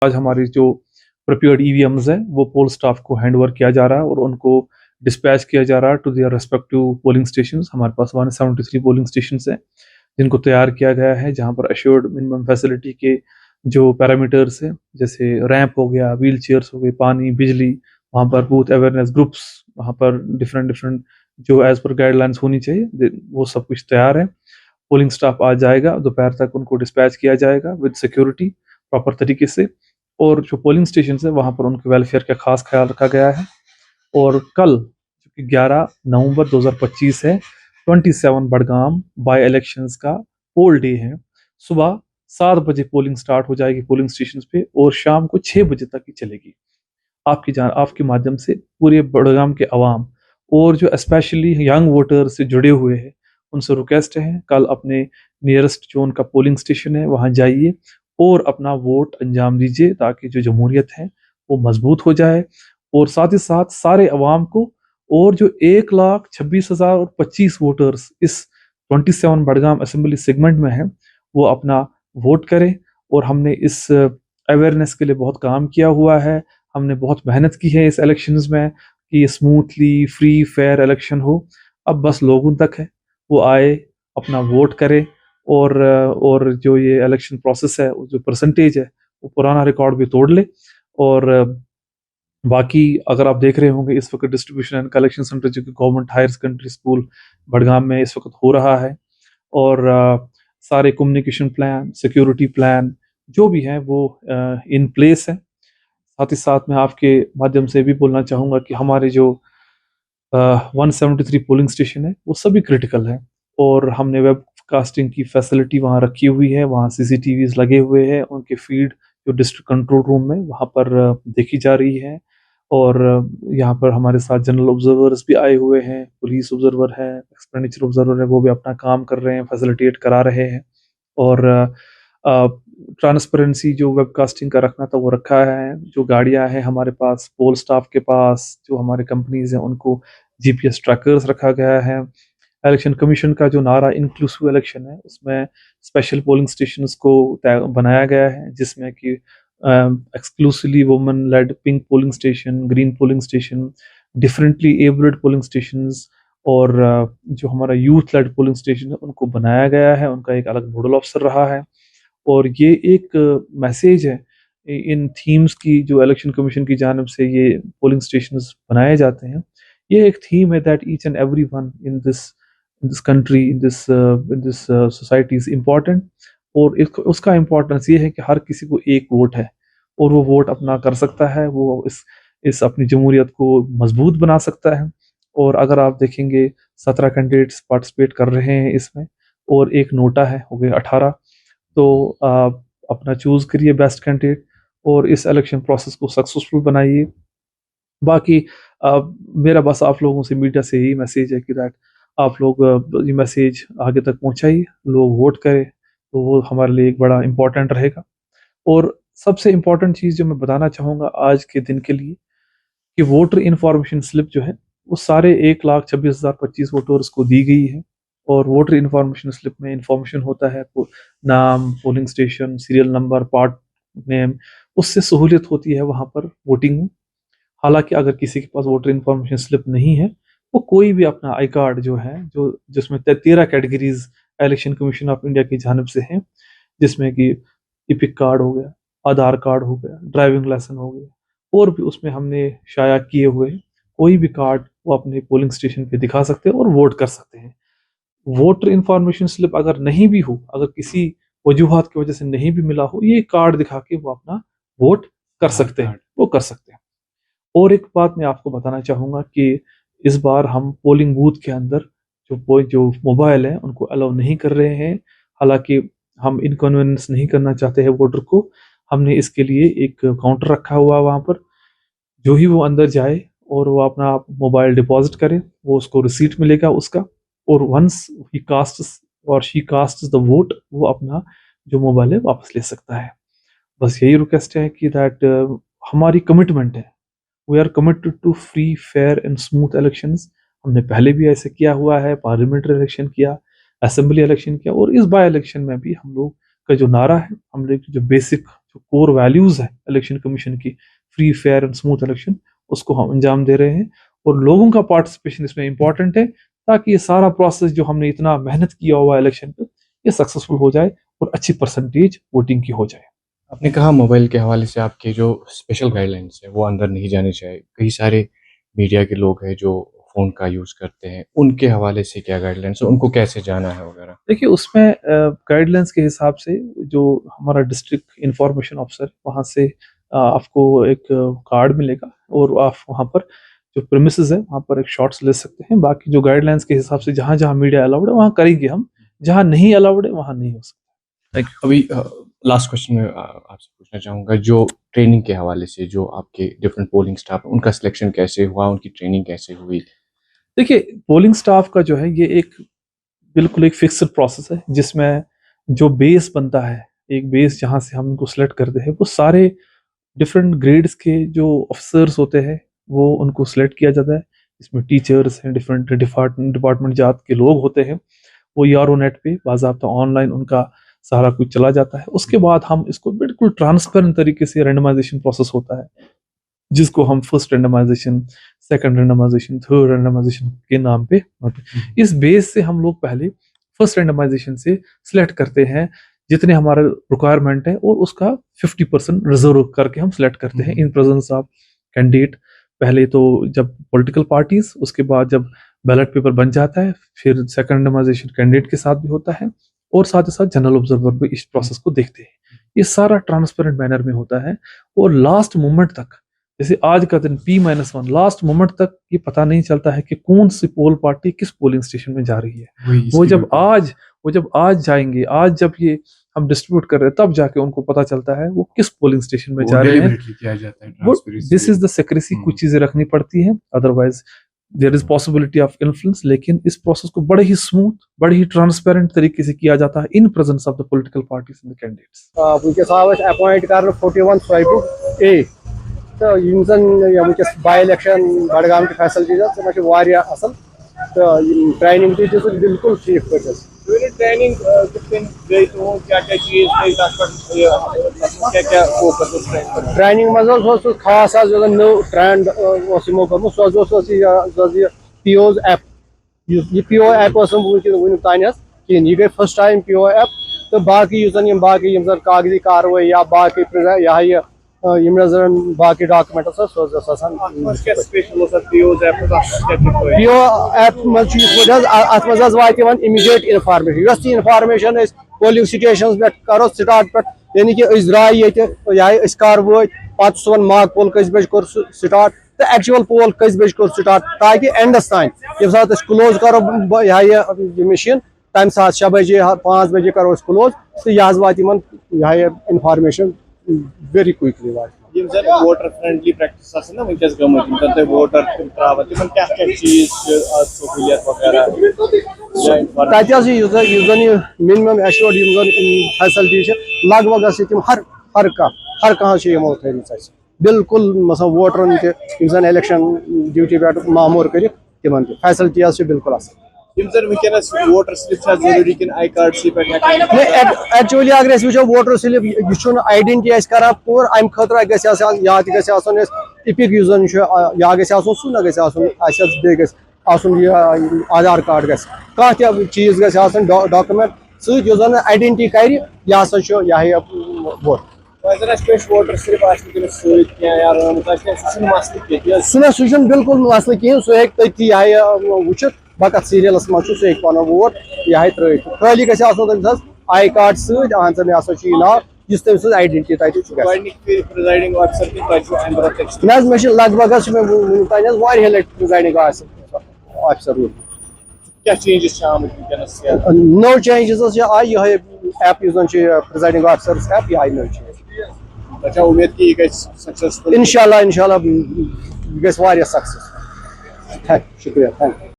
आज हमारी जो प्रिपेयर्ड ईवीएम्स है वो पोल स्टाफ को हैंड ओवर किया जा रहा है और उनको डिस्पैच किया जा रहा है to their respective polling station. हमारे पास 173 पोलिंग स्टेशन है जिनको तैयार किया गया है, जहां पर अश्योर्ड मिनिमम फैसिलिटी के जो पैरामीटर्स है, जैसे रैंप हो गया, व्हील चेयर्स हो गए, पानी, बिजली, वहाँ पर बूथ अवेयरनेस ग्रुप्स, वहाँ पर डिफरेंट डिफरेंट जो एज पर गाइडलाइंस होनी चाहिए वो सब कुछ तैयार है। पोलिंग स्टाफ आ जाएगा, दोपहर तक उनको डिस्पैच किया जाएगा विद सिक्योरिटी प्रॉपर तरीके से। और जो पोलिंग स्टेशन है वहाँ पर उनके वेलफेयर का खास ख्याल रखा गया है। और कल जो कि 11 नवंबर 2025 है, 27 बड़गाम बाई इलेक्शंस का पोल डे है। सुबह 7 बजे पोलिंग स्टार्ट हो जाएगी पोलिंग स्टेशन पे और शाम को 6 बजे तक ही चलेगी। आपके माध्यम से पूरे बड़गाम के अवाम और जो स्पेशली यंग वोटर से जुड़े हुए हैं उनसे रिक्वेस्ट है, कल अपने नियरेस्ट जो उनका पोलिंग स्टेशन है वहां जाइए और अपना वोट अंजाम दीजिए ताकि जो जमहूरियत है वो मजबूत हो जाए। और साथ ही साथ सारे अवाम को और जो 1,26,025 वोटर्स इस 27 बड़गाम असेंबली सेगमेंट में है वो अपना वोट करें। और हमने इस अवेयरनेस के लिए बहुत काम किया हुआ है, हमने बहुत मेहनत की है इस इलेक्शंस में कि स्मूथली फ्री फेयर इलेक्शन हो। अब बस लोगों तक है, वो आए अपना वोट करे और जो ये इलेक्शन प्रोसेस है जो परसेंटेज है वो पुराना रिकॉर्ड भी तोड़ ले। और बाकी अगर आप देख रहे होंगे इस वक्त डिस्ट्रीब्यूशन एंड कलेक्शन सेंटर जो कि government higher secondary school Budgam में इस वक्त हो रहा है, और सारे कम्युनिकेशन प्लान, सिक्योरिटी प्लान जो भी है वो इन प्लेस है। साथ ही साथ मैं आपके माध्यम से भी बोलना चाहूँगा कि हमारे जो 173 पोलिंग स्टेशन है वो सभी क्रिटिकल है और हमने वेब कास्टिंग की फैसिलिटी वहाँ रखी हुई है, वहाँ सीसीटीवीज लगे हुए हैं, उनके फीड जो डिस्ट्रिक्ट कंट्रोल रूम में वहाँ पर देखी जा रही है। और यहाँ पर हमारे साथ जनरल ऑब्जर्वर्स भी आए हुए हैं, पुलिस ऑब्जर्वर है, एक्सपेंडिचर ऑब्जर्वर है, वो भी अपना काम कर रहे हैं, फैसिलिटेट करा रहे हैं। और ट्रांसपेरेंसी जो वेबकास्टिंग का रखना था वो रखा है। जो गाड़ियां हैं हमारे पास, पोल स्टाफ के पास, जो हमारे कंपनीज हैं उनको जीपीएस ट्रैकर्स रखा गया है। इलेक्शन कमीशन का जो नारा इंक्लूसिव इलेक्शन है उसमें स्पेशल पोलिंग स्टेशंस को बनाया गया है, जिसमें कि exclusively women lead pink polling station, green polling station, differently abled polling stations और जो हमारा यूथ लेड पोलिंग स्टेशन है उनको बनाया गया है, उनका एक अलग नोडल ऑफिसर रहा है। और ये एक मैसेज है इन थीम्स की जो इलेक्शन कमीशन की जानिब से ये पोलिंग स्टेशंस बनाए जाते हैं। ये एक थीम है that each and every one in this country, in this society is important. और उसका इम्पोर्टेंस ये है कि हर किसी को एक वोट है और वो वोट अपना कर सकता है, वो इस अपनी जमहूरियत को मजबूत बना सकता है। और अगर आप देखेंगे 17 कैंडिडेट्स पार्टिसिपेट कर रहे हैं इसमें और एक नोटा है, हो गए 18। तो आप अपना चूज करिए बेस्ट कैंडिडेट और इस इलेक्शन प्रोसेस को सक्सेसफुल बनाइए। बाकी मेरा बस आप लोगों से, मीडिया से यही मैसेज है कि दैट आप लोग ये मैसेज आगे तक पहुंचाइए, लोग वोट करें तो वो हमारे लिए एक बड़ा इम्पोर्टेंट रहेगा। और सबसे इम्पोर्टेंट चीज़ जो मैं बताना चाहूँगा आज के दिन के लिए कि वोटर इन्फॉर्मेशन स्लिप जो है वो सारे 1,26,025 वोटर्स को दी गई है। और वोटर इन्फॉर्मेशन स्लिप में इंफॉर्मेशन होता है नाम, polling station, serial number, part name, उससे सहूलियत होती है वहाँ पर वोटिंग में। हालांकि अगर किसी के पास वोटर इन्फॉर्मेशन स्लिप नहीं है वो कोई भी अपना आई कार्ड जो है, जो जिसमें 13 categories election commission of India की जानिब से हैं, जिसमें कि इपिक कार्ड हो गया, आधार कार्ड हो गया, ड्राइविंग लाइसेंस हो गया, और भी उसमें हमने शाया किए हुए कोई भी कार्ड वो अपने पोलिंग स्टेशन पे दिखा सकते हैं और वोट कर सकते हैं। वोटर इन्फॉर्मेशन स्लिप अगर नहीं भी हो, अगर किसी वजूहात की वजह से नहीं भी मिला हो, ये कार्ड दिखा के वो अपना वोट कर सकते हैं, वो कर सकते हैं। और एक बात मैं आपको बताना चाहूंगा कि इस बार हम पोलिंग बूथ के अंदर जो मोबाइल है उनको अलाउ नहीं कर रहे हैं। हालांकि हम इनकन्वीनियंस नहीं करना चाहते हैं वोटर को, हमने इसके लिए एक काउंटर रखा हुआ है वहां पर। जो ही वो अंदर जाए और वो अपना मोबाइल डिपॉजिट करे, वो उसको रिसीट मिलेगा उसका, और वंस ही कास्ट और शी कास्ट द वोट, वो अपना जो मोबाइल है वापस ले सकता है। बस यही रिक्वेस्ट है कि दैट हमारी कमिटमेंट है, we are committed to free fair and smooth elections. हमने पहले भी ऐसे किया हुआ है, पार्लियामेंट्री इलेक्शन किया, असेंबली इलेक्शन किया, और इस बाय इलेक्शन में भी हम लोग का जो नारा है, हम लोग जो बेसिक जो कोर वैल्यूज़ है इलेक्शन कमीशन की, free fair and smooth election, उसको हम अंजाम दे रहे हैं। और लोगों का पार्टिसिपेशन इसमें इंपॉर्टेंट है, ताकि ये सारा प्रोसेस जो हमने इतना मेहनत किया हुआ है इलेक्शन पे, ये सक्सेसफुल हो जाए और अच्छी परसेंटेज वोटिंग की हो जाए। आपने कहा मोबाइल के हवाले से आपके जो स्पेशल गाइडलाइंस है वो अंदर नहीं जानी चाहिए। कई सारे मीडिया के लोग हैं जो फ़ोन का यूज़ करते हैं, उनके हवाले से क्या गाइडलाइंस है, उनको कैसे जाना है वगैरह? देखिए, उसमें गाइडलाइंस के हिसाब से जो हमारा डिस्ट्रिक्ट इंफॉर्मेशन ऑफिसर, वहाँ से आपको एक कार्ड मिलेगा और आप वहाँ पर जो प्रेमिसेस है वहाँ पर एक शॉट्स ले सकते हैं। बाकी जो गाइडलाइंस के हिसाब से जहाँ जहाँ मीडिया अलाउड है वहाँ करेंगे हम, जहाँ नहीं अलाउड है वहाँ नहीं हो सकता। अभी लास्ट क्वेश्चन में आपसे पूछना चाहूँगा, जो ट्रेनिंग के हवाले से जो आपके डिफरेंट पोलिंग स्टाफ है, उनका सिलेक्शन कैसे हुआ, उनकी ट्रेनिंग कैसे हुई? देखिए, पोलिंग स्टाफ का जो है ये एक बिल्कुल एक फिक्स्ड प्रोसेस है, जिसमें जो बेस बनता है, एक बेस जहाँ से हम उनको सेलेक्ट करते हैं, वो सारे डिफरेंट ग्रेड्स के जो ऑफिसर्स होते हैं वो उनको सिलेक्ट किया जाता है। इसमें टीचर्स हैं, डिफरेंट डिपार्टमेंट जात के लोग होते हैं, वो यारो नेट पे बाज़ाब्ता ऑनलाइन उनका सारा कुछ चला जाता है। उसके बाद हम इसको बिल्कुल ट्रांसपेरेंट तरीके से रैंडमाइजेशन प्रोसेस होता है, जिसको हम first randomisation, second randomisation, third randomisation के नाम पे होते हैं। इस बेस से हम लोग पहले फर्स्ट रैंडमाइजेशन से सिलेक्ट करते हैं जितने हमारे रिक्वायरमेंट है, और उसका 50% रिजर्व करके हम सिलेक्ट करते हैं इन प्रेजेंस ऑफ कैंडिडेट। पहले तो जब पॉलिटिकल पार्टीज, उसके बाद जब बैलेट पेपर बन जाता है, फिर सेकंड रैंडमाइजेशन कैंडिडेट के साथ भी होता है, और साथ ही साथ जनरल ऑब्जर्वर भी इस प्रोसेस को देखते हैं। ये सारा ट्रांसपेरेंट मैनर में होता है, और लास्ट मोमेंट तक, जैसे आज का दिन P-1, लास्ट मोमेंट तक ये पता नहीं चलता है कि कौन सी पोल पार्टी किस पोलिंग स्टेशन में जा रही है। वो जब आज जाएंगे, आज जब ये हम डिस्ट्रीब्यूट कर रहे हैं, तब जाके उनको पता चलता है वो किस पोलिंग स्टेशन में जा रहे हैं। दिस इज द सेक्रेसी, कुछ चीजें रखनी पड़ती हैं, otherwise there is possibility of influence. लेकिन इस प्रोसेस को बड़े ही स्मूथ, बड़े ही ट्रांसपेरेंट तरीके से किया जाता है in presence of the political parties and the candidates. वुनकस आव अपॉइंट कर 41 स्वाइप ए तो वुनकस बाय इलेक्शन बडगाम की फैसिलिटीज असल तो ट्रेनिंग बिल्कुल ठीक पे ट्रेनिंग ट्रेनिंग मज खास नो ट्रेंड यमो कर्मुत PO's ऐप ये PO ऐप वुन तान कहें, यह गई फर्स्ट टाइम PO ऐप तो बाकी बाकी कागजी कार्रवाई या बाकी यह बाकी डॉक्यूमेंट PO ऐप मज वात immediate information, information polling station पे करो स्टार्ट पे, यानी कि द्राय ये कर वो पे सोन माक पोल कस बज कोर स्टार्ट तो एक्चुअल पोल कस बज कोर स्टार्ट, ताकि एंडस तान ये सात क्लोज करो यह मशीन तम सात 6 बजे 5 बजे करो क्लोज तो यह वात इन्फॉर्मेशन वेरी क्विकली वात। वोटर फ्रेंडली प्रैक्टिस ना वनकस गमत वोटर त्रावन तिमन क्या चीज सहूलियत वगैरह मिनिमम एश्योर्ड फैसिलिटी लगभग तम हर कह बिल्कुल मसा वोटरन तन इलेक्शन ड्यूटी पे मामूर कर तिमन फैसिलिटी बिल्कुल वोटर स्लिप जरूरी कि आई कार्ड सी पे एक्चुअली अगर वो वोटर स्लिप यह आइडेंटिटी कर पूर अम खतर या इपिक या सू ना आधार कार्ड कह चीज डॉक्यूमेंट सन आइडेंटिटी कर यह वोट वोटर स्लिप सह बिल्कुल मसल कहें, सह तथी वुचित बकत सीरियलस मज सह पन वोट यह त्र खाली गई आई कार्ड सहन मे हसा नाव इस तम आइडेंटिटी मे लगभग मे लट प्रिजाइडिंग ऑफिसर रूद नो चेंजेस आई यह ऐप प्रिजाइडिंग ऑफिसर ऐप यह नो चेंज। उम्मीद कि यह सक्सेसफुल इंशाल्लाह गई सक्सेस। शुक्रिया, थैंक यू।